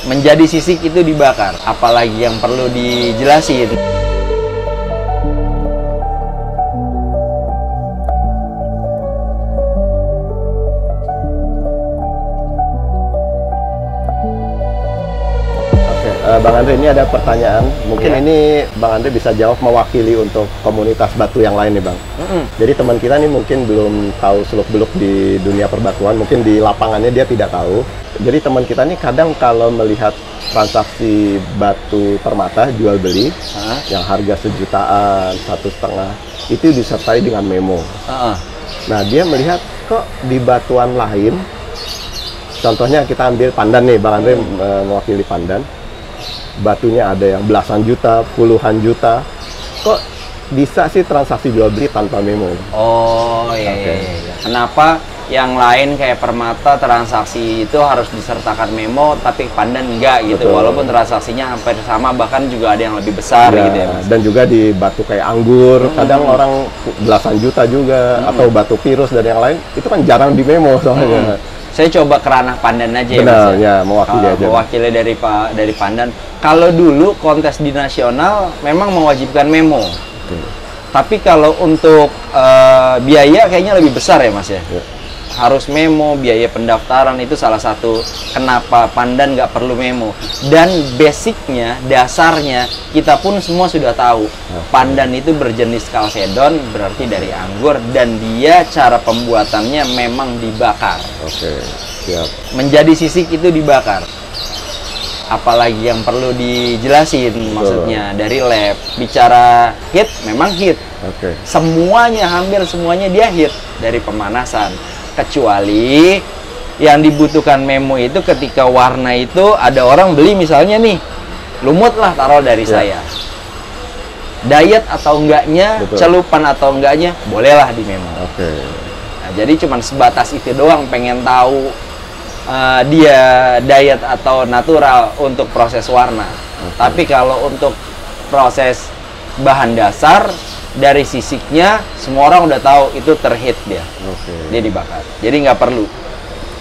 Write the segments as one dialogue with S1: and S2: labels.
S1: Menjadi sisik itu dibakar. Apalagi yang perlu dijelasin.
S2: Bang Andre, ini ada pertanyaan. Mungkin ini Bang Andre bisa jawab mewakili untuk komunitas batu yang lain nih, Bang. Jadi teman kita nih mungkin belum tahu seluk-beluk di dunia perbatuan, mungkin di lapangannya dia tidak tahu. Jadi teman kita nih kadang kalau melihat transaksi batu permata jual beli yang harga sejutaan, 1,5, itu disertai dengan memo. Nah, dia melihat kok di batuan lain, contohnya kita ambil Pandan nih, Bang Andre mewakili Pandan. Batunya ada yang belasan juta, puluhan juta. Kok bisa sih transaksi jual beli tanpa memo?
S1: Oh iya, iya. Kenapa yang lain kayak permata transaksi itu harus disertakan memo, tapi Pandan enggak gitu? Betul. Walaupun transaksinya hampir sama, bahkan juga ada yang lebih besar gitu ya, Mas?
S2: Dan juga di batu kayak anggur, kadang orang belasan juta juga, atau batu pirus dan yang lain, itu kan jarang di memo soalnya.
S1: Saya coba ke ranah Pandan aja.
S2: Benar,
S1: ya,
S2: mewakili aja.
S1: Mewakili dari Pandan. Kalau dulu kontes di nasional memang mewajibkan memo. Tapi kalau untuk biaya kayaknya lebih besar ya, Mas ya. Harus memo, biaya pendaftaran itu salah satu kenapa Pandan nggak perlu memo. Dan basicnya, dasarnya kita pun semua sudah tahu. Pandan itu berjenis kalsedon, berarti dari anggur, dan dia cara pembuatannya memang dibakar. Siap. Menjadi sisik itu dibakar. Apalagi yang perlu dijelasin, maksudnya dari lab. Bicara hit, memang hit. Semuanya, hampir semuanya dia hit dari pemanasan. Kecuali yang dibutuhkan memo itu ketika warna itu ada orang beli misalnya nih, lumut lah taruh dari saya. Diet atau enggaknya, celupan atau enggaknya, bolehlah di memo. Nah, jadi cuman sebatas itu doang, pengen tahu dia diet atau natural untuk proses warna. Tapi kalau untuk proses bahan dasar dari sisiknya, semua orang udah tahu itu terhit dia. Dia dibakar. Jadi nggak perlu.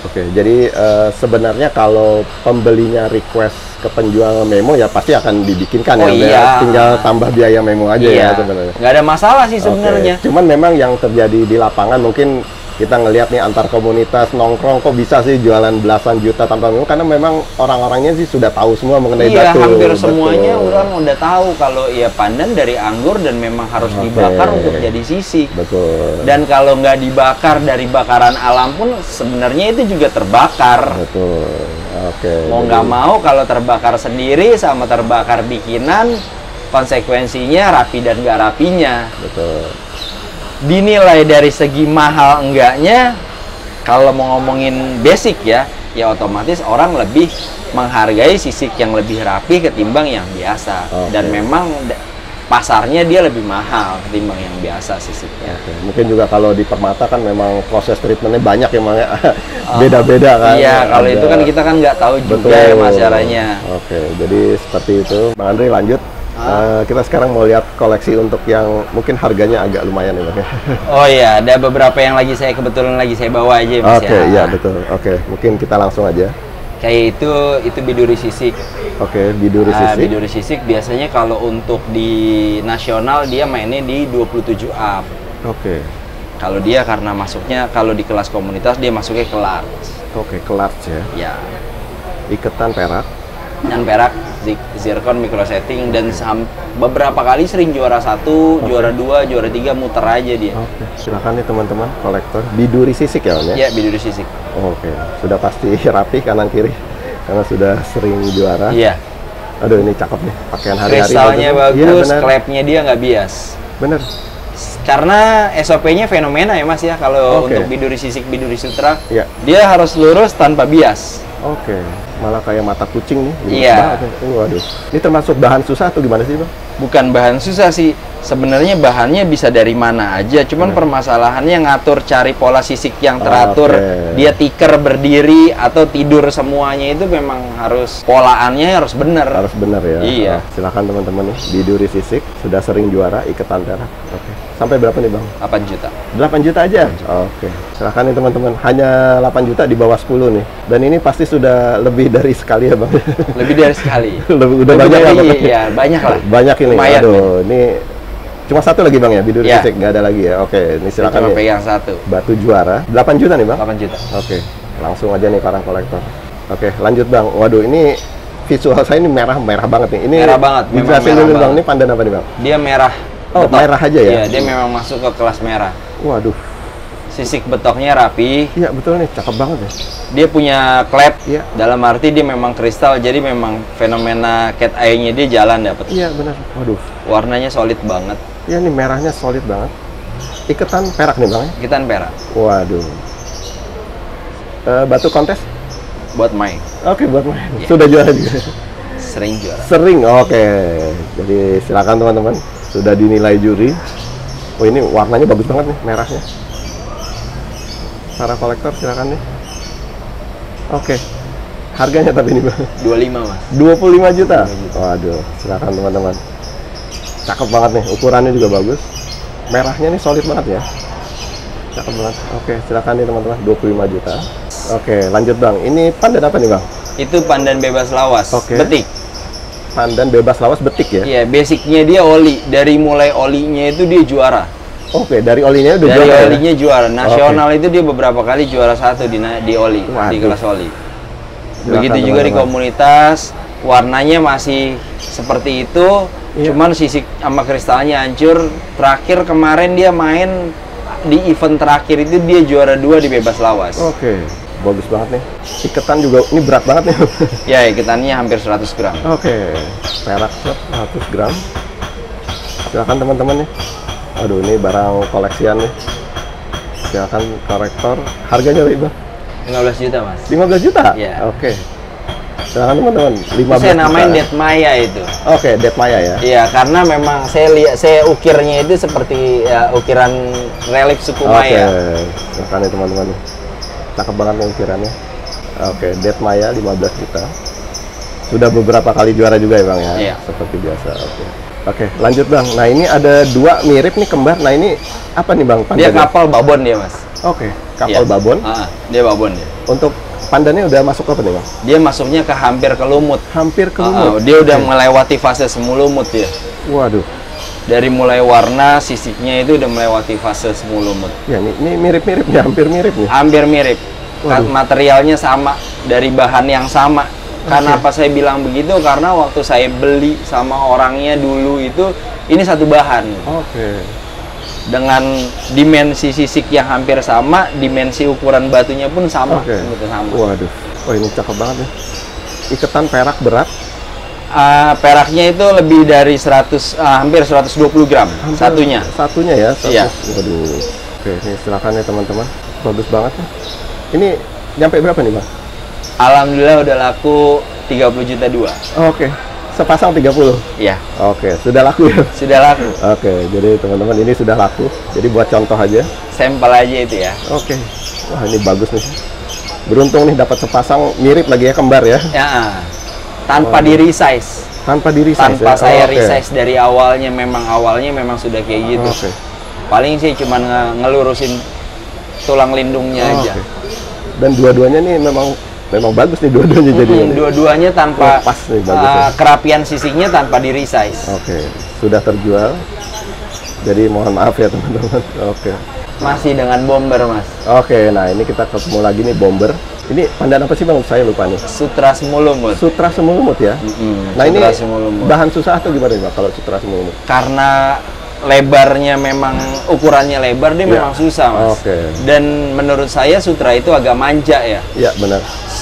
S2: Jadi sebenarnya kalau pembelinya request ke penjual memo ya pasti akan dibikinkan ya. Tinggal tambah biaya memo aja ya sebenarnya.
S1: Nggak ada masalah sih sebenarnya.
S2: Cuman memang yang terjadi di lapangan mungkin kita ngelihat nih antar komunitas nongkrong kok bisa sih jualan belasan juta tanpa memo, karena memang orang-orangnya sih sudah tahu semua mengenai batu.
S1: Hampir semuanya orang udah tahu kalau Pandan dari anggur dan memang harus dibakar untuk jadi sisik. Dan kalau nggak dibakar dari bakaran alam pun sebenarnya itu juga terbakar. Mau nggak mau kalau terbakar sendiri sama terbakar bikinan, konsekuensinya rapi dan nggak rapinya. Dinilai dari segi mahal enggaknya, kalau mau ngomongin basic ya otomatis orang lebih menghargai sisik yang lebih rapi ketimbang yang biasa. Dan memang pasarnya dia lebih mahal ketimbang yang biasa sisiknya.
S2: Mungkin juga kalau di permata kan memang proses treatmentnya banyak ya, beda-beda kan.
S1: Iya, kalau itu kan kita kan nggak tahu juga ya mas caranya.
S2: Jadi seperti itu. Bang Andre lanjut. Kita sekarang mau lihat koleksi untuk yang mungkin harganya agak lumayan ya, Bang.
S1: Oh iya, ada beberapa yang kebetulan lagi saya bawa aja mas ya.
S2: Iya betul. Mungkin kita langsung aja.
S1: Kayak itu biduri sisik.
S2: Biduri sisik.
S1: Biduri sisik biasanya kalau untuk di nasional dia mainnya di 27 up. Kalau dia karena masuknya kalau di kelas komunitas dia masuknya ke large.
S2: Large ya.
S1: Ya.
S2: Iketan perak.
S1: Dan perak, zircon, micro setting, dan beberapa kali sering juara 1, juara 2, juara 3, muter aja dia.
S2: Silakan nih teman-teman kolektor. Biduri sisik ya, Om ya?
S1: Iya, biduri sisik.
S2: Sudah pasti rapi kanan kiri karena sudah sering juara.
S1: Iya.
S2: Aduh, ini cakep nih, pakaian hari-hari.
S1: Kristalnya bagus, klepnya dia nggak bias.
S2: Bener.
S1: Karena SOP-nya fenomena ya mas ya, kalau untuk biduri sisik, biduri sutra, dia harus lurus tanpa bias.
S2: Malah kayak mata kucing nih.
S1: Iya.
S2: Waduh. Ini termasuk bahan susah atau gimana sih, Bang?
S1: Bukan bahan susah sih. Sebenarnya bahannya bisa dari mana aja. Cuman permasalahannya ngatur cari pola sisik yang teratur. Dia tiker berdiri atau tidur semuanya itu memang harus polaannya harus benar.
S2: Harus benar ya.
S1: Iya.
S2: Silakan teman-teman nih. Biduri sisik sudah sering juara iketan perak. Sampai berapa nih Bang?
S1: 8 juta.
S2: 8 juta aja? Oke. Silahkan nih teman-teman. Hanya 8 juta di bawah 10 nih. Dan ini pasti sudah lebih dari sekali ya Bang?
S1: Lebih dari sekali.
S2: Udah banyak ya Bang?
S1: Iya, banyak lah.
S2: Banyak ini.
S1: Lumayan,
S2: Aduh, ini cuma satu lagi Bang ya? Biduri
S1: Ya.
S2: fisik, nggak ada lagi ya? Oke, ini
S1: Saya
S2: silakan
S1: cuma
S2: nih.
S1: pegang satu.
S2: Batu juara. 8 juta nih Bang?
S1: 8 juta.
S2: Oke. Langsung aja nih para kolektor. Oke, lanjut Bang. Waduh, ini visual saya ini merah banget nih. Ini
S1: Merah banget, memang
S2: dijelasin
S1: merah
S2: dulu Bang,
S1: banget.
S2: ini pandan apa nih Bang?
S1: Dia merah.
S2: Oh,
S1: betok.
S2: merah aja ya?
S1: Iya, dia memang masuk ke kelas merah.
S2: Waduh.
S1: Sisik betoknya rapi.
S2: Iya, betul nih, cakep banget ya.
S1: Dia punya klep.
S2: Iya.
S1: Dalam arti dia memang kristal, jadi memang fenomena cat eye-nya dia jalan dapat.
S2: Iya, benar. Waduh.
S1: Warnanya solid banget.
S2: Iya nih, merahnya solid banget. Iketan perak nih Bang ya?
S1: Iketan perak
S2: Waduh. Batu kontes?
S1: buat main.
S2: Oke, buat main.
S1: Iya.
S2: Sudah juara juga.
S1: Sering juara.
S2: Sering, oke. Jadi silakan teman-teman, sudah dinilai juri. Oh ini warnanya bagus banget nih, merahnya. Para kolektor silakan nih. Oke. Harganya tapi ini Bang.
S1: 25 Mas.
S2: 25 juta.
S1: 25 juta.
S2: Waduh, silakan teman-teman. Cakep banget nih, ukurannya juga bagus. Merahnya nih solid banget ya. Cakep banget. Oke, silakan nih teman-teman, 25 juta. Oke, lanjut Bang. Ini pandan apa nih Bang?
S1: Itu pandan bebas lawas.
S2: Oke.
S1: Betik.
S2: Pandan bebas lawas betik ya?
S1: Iya, basicnya dia oli. Dari mulai olinya itu dia juara.
S2: Oke, dari olinya udah
S1: Dari
S2: juara ya?
S1: olinya juara. Nasional itu dia beberapa kali juara 1 di oli, di
S2: Waduh.
S1: kelas oli.
S2: Silakan,
S1: Begitu juga di
S2: teman-teman.
S1: komunitas, warnanya masih seperti itu,
S2: Iya.
S1: cuman sisik sama kristalnya hancur. Terakhir kemarin dia main di event terakhir itu dia juara 2 di bebas lawas.
S2: Oke, bagus banget nih. Iketan juga, ini berat banget nih.
S1: Ya, iketannya hampir 100 gram.
S2: Oke, perak 100 gram. Silakan teman-teman nih. Aduh, ini barang koleksian nih. Silakan kolektor. Harganya berapa?
S1: 15 juta, Mas.
S2: 15 juta?
S1: Iya.
S2: Oke. Silakan teman-teman. 15
S1: Saya namain
S2: juta.
S1: Dead Maya itu.
S2: Oke, Dead Maya ya.
S1: Iya, karena memang saya ukirnya itu seperti ya, ukiran relief suku
S2: Oke,
S1: Maya.
S2: silakan nih teman-teman. Cakep banget nih ukirannya. Oke, Dead Maya 15 juta. Sudah beberapa kali juara juga ya Bang ya?
S1: Iya.
S2: Seperti biasa, oke. Oke, lanjut Bang. Nah ini ada dua mirip nih kembar. Nah ini apa nih Bang?
S1: Dia
S2: pandannya?
S1: kapal babon dia, Mas.
S2: Oke, kapal
S1: Iya.
S2: babon.
S1: Dia babon dia.
S2: Untuk pandannya udah masuk apa nih Bang?
S1: Dia masuknya ke hampir ke lumut.
S2: Hampir ke lumut.
S1: Dia udah
S2: Oke.
S1: melewati fase semu lumut dia.
S2: Waduh.
S1: Dari mulai warna sisiknya itu udah melewati fase semu lumut.
S2: Ya ini mirip-mirip nih, hampir mirip nih.
S1: Hampir mirip.
S2: Waduh.
S1: Materialnya sama, dari bahan yang sama. Kenapa saya bilang begitu? Karena waktu saya beli sama orangnya dulu itu ini satu bahan.
S2: Oke.
S1: Dengan dimensi sisik yang hampir sama, dimensi ukuran batunya pun sama,
S2: Oke.
S1: betul sama.
S2: Waduh. Wah ini cakep banget nih. Iketan perak berat.
S1: Peraknya itu lebih dari 100, hampir 120 gram
S2: Hampir
S1: satunya.
S2: Satunya ya?
S1: Iya.
S2: Waduh. Oke, ini silakan ya teman-teman. Bagus banget nih. Ini nyampe berapa nih Bang?
S1: Alhamdulillah udah laku 30 juta 2.
S2: Oke. Sepasang 30.
S1: Iya,
S2: Oke, sudah laku ya?
S1: sudah laku.
S2: Oke, jadi teman-teman ini sudah laku. Jadi buat contoh aja.
S1: Sampel aja itu ya.
S2: Oke. Wah, ini bagus nih. Beruntung nih dapat sepasang mirip lagi ya kembar ya.
S1: Ya, tanpa
S2: Waduh.
S1: di resize.
S2: Tanpa di resize
S1: Tanpa
S2: ya?
S1: saya
S2: Oke.
S1: resize dari awalnya memang sudah kayak gitu.
S2: Oke.
S1: Paling sih cuman ngelurusin tulang lindungnya
S2: Oh,
S1: aja.
S2: oke. Dan dua-duanya nih memang bagus nih dua-duanya jadi.
S1: Dua-duanya tanpa
S2: Oh, pas nih, bagus ya.
S1: kerapian sisiknya tanpa di resize.
S2: Oke, sudah terjual. Jadi mohon maaf ya teman-teman. Oke.
S1: Masih dengan bomber, Mas.
S2: Oke, nah ini kita ketemu lagi nih bomber. Ini pandan apa sih Bang? Saya lupa nih.
S1: Sutra semu lumut.
S2: Sutra semu lumut ya. Nah ini
S1: Sutra semu lumut.
S2: bahan susah atau gimana Bang kalau sutra semu lumut?
S1: Karena lebarnya memang ukurannya lebar dia
S2: Iya.
S1: memang susah, Mas.
S2: Oke.
S1: Dan menurut saya sutra itu agak manja ya.
S2: Iya benar.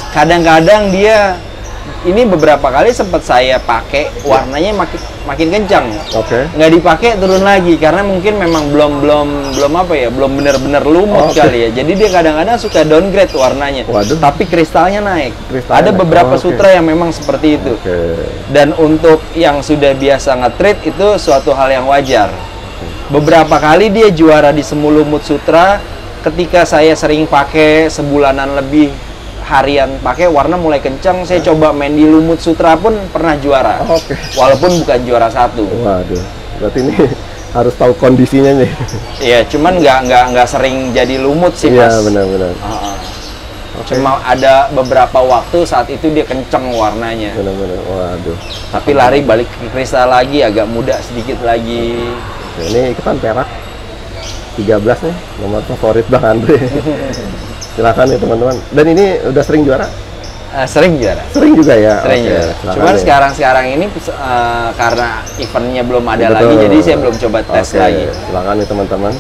S1: Kadang-kadang dia ini beberapa kali sempat saya pakai warnanya makin kencang.
S2: Oke.
S1: Nggak dipakai turun lagi karena mungkin memang belum apa ya, belum benar-benar lumut
S2: Oke.
S1: kali ya. Jadi dia kadang-kadang suka downgrade warnanya.
S2: Waduh.
S1: Tapi kristalnya naik.
S2: Kristalnya
S1: Ada
S2: naik.
S1: beberapa
S2: Oh, oke.
S1: sutra yang memang seperti itu.
S2: Oke.
S1: Dan untuk yang sudah biasa nge-trade itu suatu hal yang wajar. Beberapa kali dia juara di semu lumut sutra. Ketika saya sering pakai sebulanan lebih harian pakai warna mulai kencang, saya coba main di lumut sutra pun pernah juara.
S2: Oke.
S1: Walaupun bukan juara 1.
S2: Waduh. Berarti ini harus tahu kondisinya nih.
S1: Iya, cuman nggak sering jadi lumut sih
S2: Iya,
S1: Mas.
S2: benar-benar.
S1: Cuma ada beberapa waktu saat itu dia kenceng warnanya.
S2: Benar-benar. Waduh.
S1: Tapi lari balik ke kristal lagi, agak muda sedikit lagi.
S2: Oke, ini ikutan perak 13 nih, nomor favorit Bang Andre. Silakan nih teman-teman. Dan ini udah sering juara?
S1: Sering juara.
S2: Sering juga ya.
S1: Sering
S2: Oke,
S1: juara.
S2: silakan
S1: Cuman
S2: deh.
S1: sekarang ini karena eventnya belum ada
S2: Betul.
S1: lagi, jadi saya belum coba tes
S2: Oke,
S1: lagi.
S2: silakan nih teman-teman.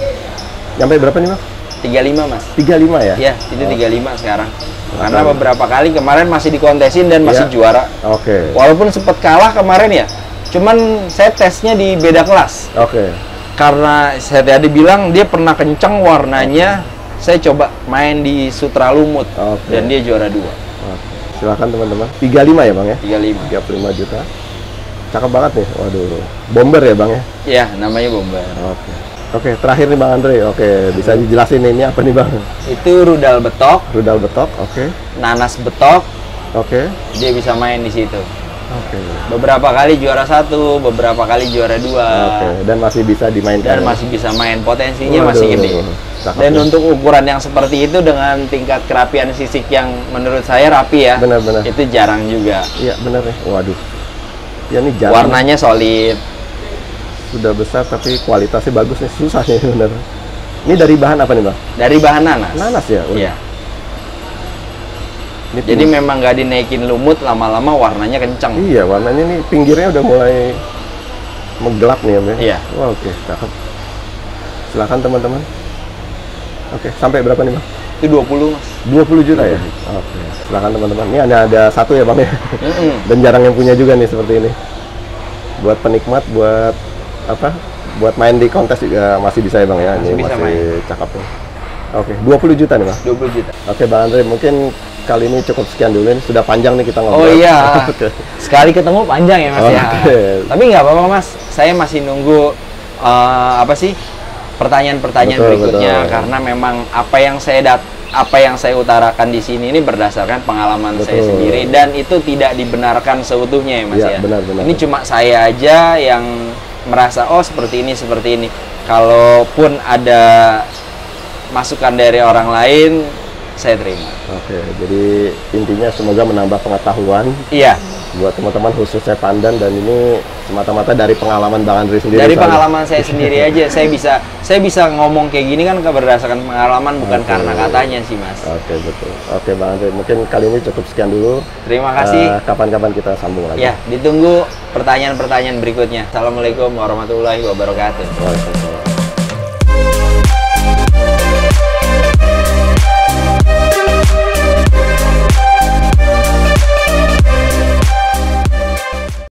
S2: Nyampe berapa nih Bang?
S1: 35 Mas.
S2: 35 ya?
S1: Iya, itu 35 sekarang. Karena beberapa kali kemarin masih dikontesin dan masih
S2: Iya.
S1: juara.
S2: Oke.
S1: Walaupun sempat kalah kemarin ya. Cuman saya tesnya di beda kelas.
S2: Oke.
S1: Karena saya tadi bilang dia pernah kencang warnanya, saya coba main di Sutra Lumut
S2: Oke.
S1: dan dia juara 2.
S2: Oke. Silakan teman-teman. 35 ya Bang ya?
S1: 35.
S2: 35 juta. Cakep banget nih. Waduh. Bomber ya Bang ya?
S1: Ya, namanya Bomber.
S2: Oke. Oke, terakhir nih Bang Andre. Oke, bisa dijelasin ini apa nih Bang?
S1: Itu rudal betok,
S2: Rudal betok. Oke.
S1: nanas betok,
S2: Oke.
S1: dia bisa main di situ.
S2: Oke.
S1: Beberapa kali juara 1, beberapa kali juara 2.
S2: Oke, dan masih bisa dimainkan.
S1: Dan masih bisa main, potensinya
S2: Waduh,
S1: masih gede.
S2: cakep
S1: Dan
S2: ya.
S1: untuk ukuran yang seperti itu dengan tingkat kerapian sisik yang menurut saya rapi ya,
S2: Benar-benar.
S1: itu jarang juga.
S2: Iya, benar ya. Waduh. Ya ini jarang.
S1: Warnanya solid.
S2: Sudah besar tapi kualitasnya bagus nih. Susah nih bener. Ini dari bahan apa nih Bang?
S1: Dari bahan nanas.
S2: Nanas ya?
S1: Iya.
S2: Ini
S1: Jadi memang nggak dinaikin lumut, lama-lama warnanya kencang.
S2: iya, warnanya nih pinggirnya udah mulai menggelap nih ya, Bang?
S1: Iya.
S2: Wah, oke, cakep. Silakan teman-teman. Oke, sampai berapa nih Bang?
S1: Itu 20 Mas.
S2: 20 juta ya? Oke, silakan teman-teman. Ini hanya ada satu ya Bang ya?
S1: Mm-mm.
S2: Dan jarang yang punya juga nih seperti ini. Buat penikmat, buat apa? Buat main di kontes juga masih bisa ya Bang ya?
S1: Masih
S2: Ini
S1: bisa
S2: masih cakep nih. Oke, 20 juta nih Bang?
S1: 20 juta.
S2: Oke Bang Andre, mungkin kali ini cukup sekian dulu nih. Sudah panjang nih kita
S1: Oh
S2: ngobrol.
S1: iya.
S2: Oke.
S1: Sekali ketemu panjang ya Mas ya.
S2: Oke.
S1: Tapi nggak apa-apa Mas. Saya masih nunggu apa sih? Pertanyaan-pertanyaan
S2: Betul,
S1: berikutnya
S2: betul.
S1: karena memang apa yang saya utarakan di sini ini berdasarkan pengalaman saya
S2: Betul.
S1: sendiri dan itu tidak dibenarkan seutuhnya ya Mas
S2: Iya,
S1: ya.
S2: benar-benar.
S1: Ini cuma saya aja yang merasa oh seperti ini. Kalaupun ada masukan dari orang lain, saya terima.
S2: Oke, jadi intinya semoga menambah pengetahuan
S1: Iya,
S2: buat teman-teman khususnya Pandan, dan ini semata-mata dari pengalaman Bang Andre sendiri.
S1: dari
S2: soalnya.
S1: pengalaman saya sendiri aja saya bisa ngomong kayak gini kan berdasarkan pengalaman bukan
S2: Oke.
S1: karena katanya sih Mas.
S2: Oke, betul. Oke Bang Andre, mungkin kali ini cukup sekian dulu.
S1: Terima kasih.
S2: Kapan-kapan kita sambung lagi.
S1: Ya, ditunggu pertanyaan-pertanyaan berikutnya. Assalamualaikum warahmatullahi wabarakatuh.
S2: Waalaikumsalam.